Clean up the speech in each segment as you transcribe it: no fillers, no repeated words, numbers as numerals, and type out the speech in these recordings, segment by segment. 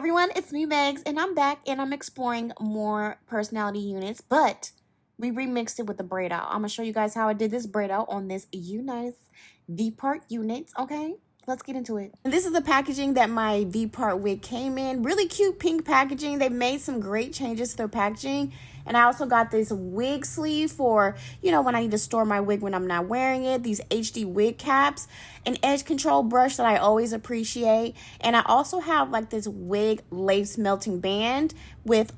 Everyone, it's me, Megz, and I'm back and I'm exploring more personality units, but we remixed it with the braid out. I'm gonna show you guys how I did this braid out on this Unice V-part unit, okay? Let's get into it. And this is the packaging that my V-part wig came in. Really cute pink packaging. They made some great changes to their packaging. And I also got this wig sleeve for, when I need to store my wig when I'm not wearing it. These HD wig caps. An edge control brush that I always appreciate. And I also have like this wig lace melting band with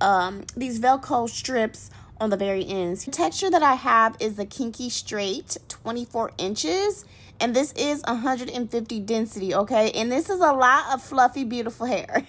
these Velcro strips on the very ends. The texture that I have is the Kinky Straight 24 inches. And this is 150 density, okay? And this is a lot of fluffy, beautiful hair.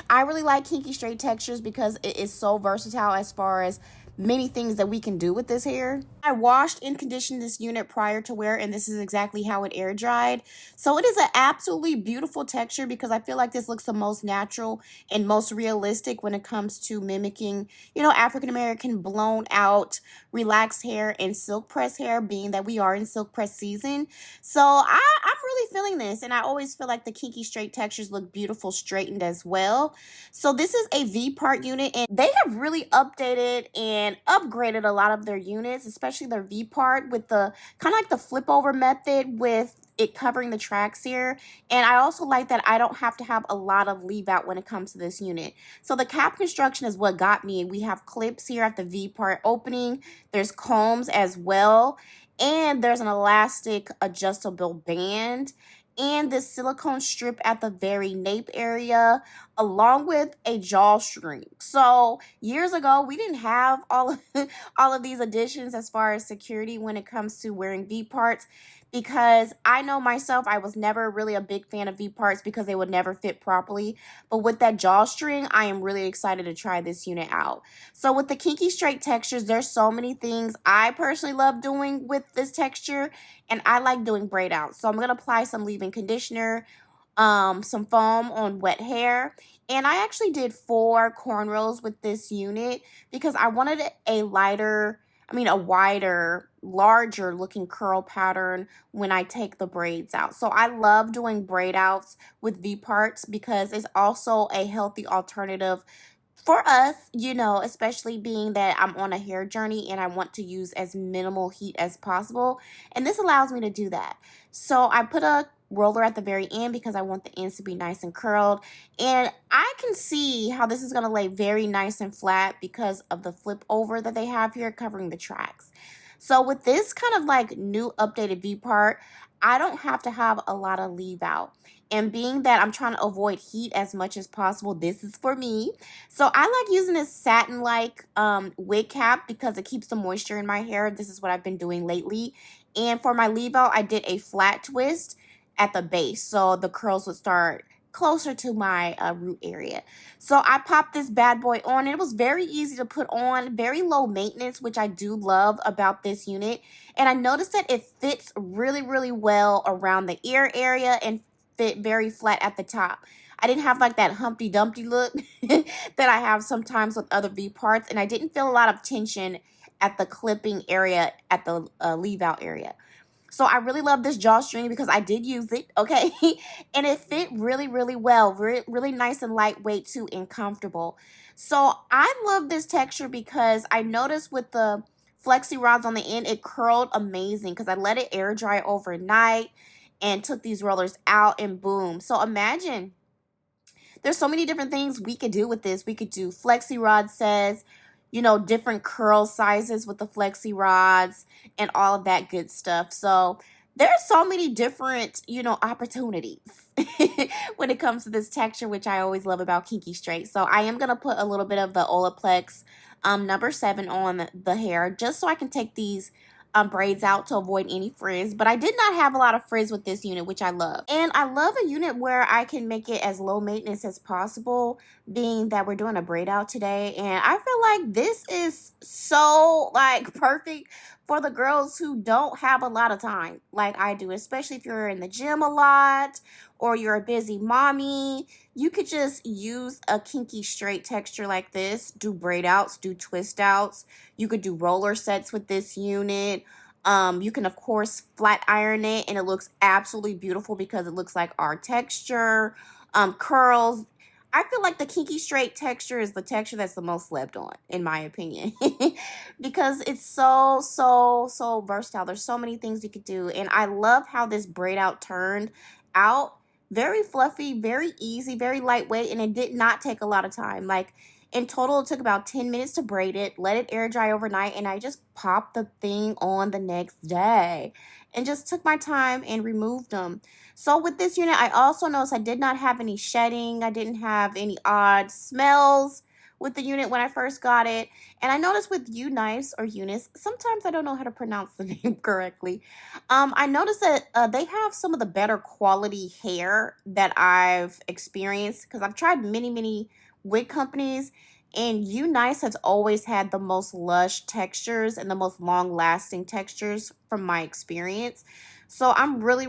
I really like Kinky Straight textures because it is so versatile as far as many things that we can do with this hair. I washed and conditioned this unit prior to wear, and this is exactly how it air dried. So it is an absolutely beautiful texture because I feel like this looks the most natural and most realistic when it comes to mimicking, African-American blown out, relaxed hair and silk press hair, being that we are in silk press season. So I'm really feeling this, and I always feel like the Kinky Straight textures look beautiful straightened as well. So this is a V-part unit, and they have really updated and upgraded a lot of their units, especially their V-part with the kind of like the flip over method with it covering the tracks here. And I also like that I don't have to have a lot of leave out when it comes to this unit. So the cap construction is what got me. We have clips here at the V-part opening. There's combs as well. And there's an elastic adjustable band and this silicone strip at the very nape area, along with a drawstring. So years ago, we didn't have all of these additions as far as security when it comes to wearing V-parts, because I know myself, I was never really a big fan of V-parts because they would never fit properly. But with that drawstring, I am really excited to try this unit out. So with the Kinky Straight textures, there's so many things I personally love doing with this texture, and I like doing braid out. So I'm going to apply some leave-in conditioner, some foam on wet hair. And I actually did 4 cornrows with this unit because I wanted a wider, larger looking curl pattern when I take the braids out. So I love doing braid outs with V-parts because it's also a healthy alternative for us, especially being that I'm on a hair journey and I want to use as minimal heat as possible. And this allows me to do that. So I put a roller at the very end because I want the ends to be nice and curled. And I can see how this is going to lay very nice and flat because of the flip over that they have here covering the tracks. So with this kind of like new updated V-part, I don't have to have a lot of leave out. And being that I'm trying to avoid heat as much as possible, this is for me. So I like using this satin-like wig cap because it keeps the moisture in my hair. This is what I've been doing lately. And for my leave out, I did a flat twist at the base, so the curls would start closer to my root area. So I popped this bad boy on. It was very easy to put on, very low maintenance, which I do love about this unit. And I noticed that it fits really, really well around the ear area and fit very flat at the top. I didn't have like that Humpty Dumpty look that I have sometimes with other V-parts, and I didn't feel a lot of tension at the clipping area, at the leave out area. So I really love this drawstring because I did use it, okay? And it fit really, really well. Really nice and lightweight too, and comfortable. So I love this texture because I noticed with the flexi rods on the end, it curled amazing because I let it air dry overnight and took these rollers out, and boom. So imagine, there's so many different things we could do with this. We could do flexi rod sets, different curl sizes with the flexi rods and all of that good stuff. So there's so many different, opportunities when it comes to this texture, which I always love about Kinky Straight. So I am going to put a little bit of the Olaplex number 7 on the hair just so I can take these braids out to avoid any frizz. But I did not have a lot of frizz with this unit, which I love. And I love a unit where I can make it as low maintenance as possible, being that we're doing a braid out today. And I feel like this is so like perfect for the girls who don't have a lot of time like I do, especially if you're in the gym a lot or you're a busy mommy. You could just use a Kinky Straight texture like this, do braid outs, do twist outs. You could do roller sets with this unit. You can, of course, flat iron it, and it looks absolutely beautiful because it looks like our texture. Curls. I feel like the kinky straight texture is the texture that's the most slept on, in my opinion, because it's so versatile. There's so many things you could do, and I love how this braid out turned out. Very fluffy, very easy, very lightweight, and it did not take a lot of time. Like in total, it took about 10 minutes to braid it, let it air dry overnight, and I just popped the thing on the next day, and just took my time and removed them. So with this unit, I also noticed I did not have any shedding. I didn't have any odd smells with the unit when I first got it. And I noticed with Unice or Unice, sometimes I don't know how to pronounce the name correctly. I noticed that they have some of the better quality hair that I've experienced because I've tried many wig companies. And Unice has always had the most lush textures and the most long lasting textures from my experience. So I'm really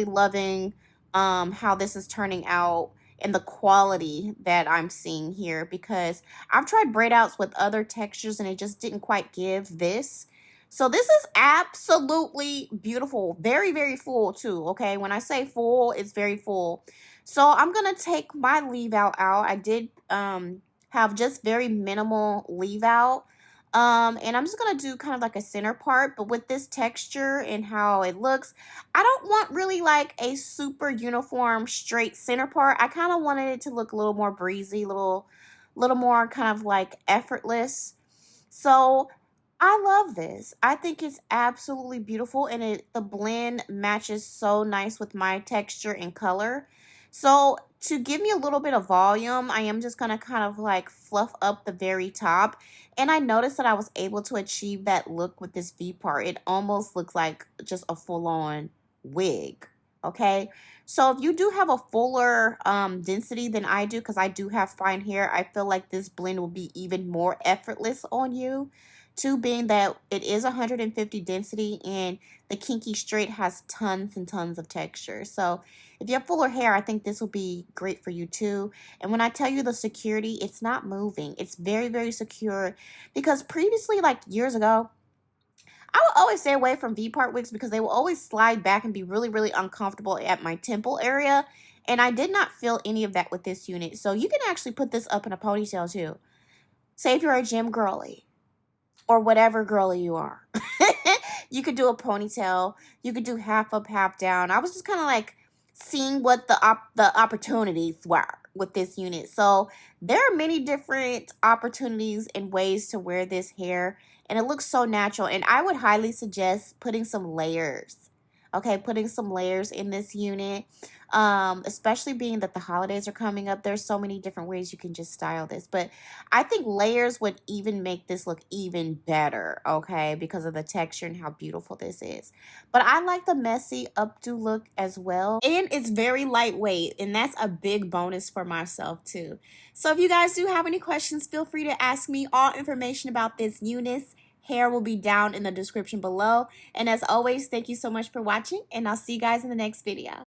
loving how this is turning out and the quality that I'm seeing here because I've tried braid outs with other textures and it just didn't quite give this. So this is absolutely beautiful. Very full too, okay? When I say full, it's very full. So I'm going to take my leave out. I did have just very minimal leave out. And I'm just going to do kind of like a center part, but with this texture and how it looks, I don't want really like a super uniform straight center part. I kind of wanted it to look a little more breezy, little more kind of like effortless. So I love this. I think it's absolutely beautiful and the blend matches so nice with my texture and color. So to give me a little bit of volume, I am just going to kind of like fluff up the very top. And I noticed that I was able to achieve that look with this V part. It almost looks like just a full-on wig. Okay. So if you do have a fuller density than I do, because I do have fine hair, I feel like this blend will be even more effortless on you. Two being that it is 150 density and the Kinky Straight has tons and tons of texture. So if you have fuller hair, I think this will be great for you too. And when I tell you the security, it's not moving. It's very secure because previously, like years ago, I would always stay away from V-part wigs because they will always slide back and be really uncomfortable at my temple area. And I did not feel any of that with this unit. So you can actually put this up in a ponytail too. Say if you're a gym girly or whatever girly you are. You could do a ponytail. You could do half up, half down. I was just kind of like seeing what the opportunities were with this unit. So there are many different opportunities and ways to wear this hair. And it looks so natural. And I would highly suggest putting some layers. Okay, putting some layers in this unit. Especially being that the holidays are coming up. There's so many different ways you can just style this. But I think layers would even make this look even better, okay, because of the texture and how beautiful this is. But I like the messy updo look as well. And it's very lightweight, and that's a big bonus for myself too. So if you guys do have any questions, feel free to ask me. All information about this Unice hair will be down in the description below. And as always, thank you so much for watching, and I'll see you guys in the next video.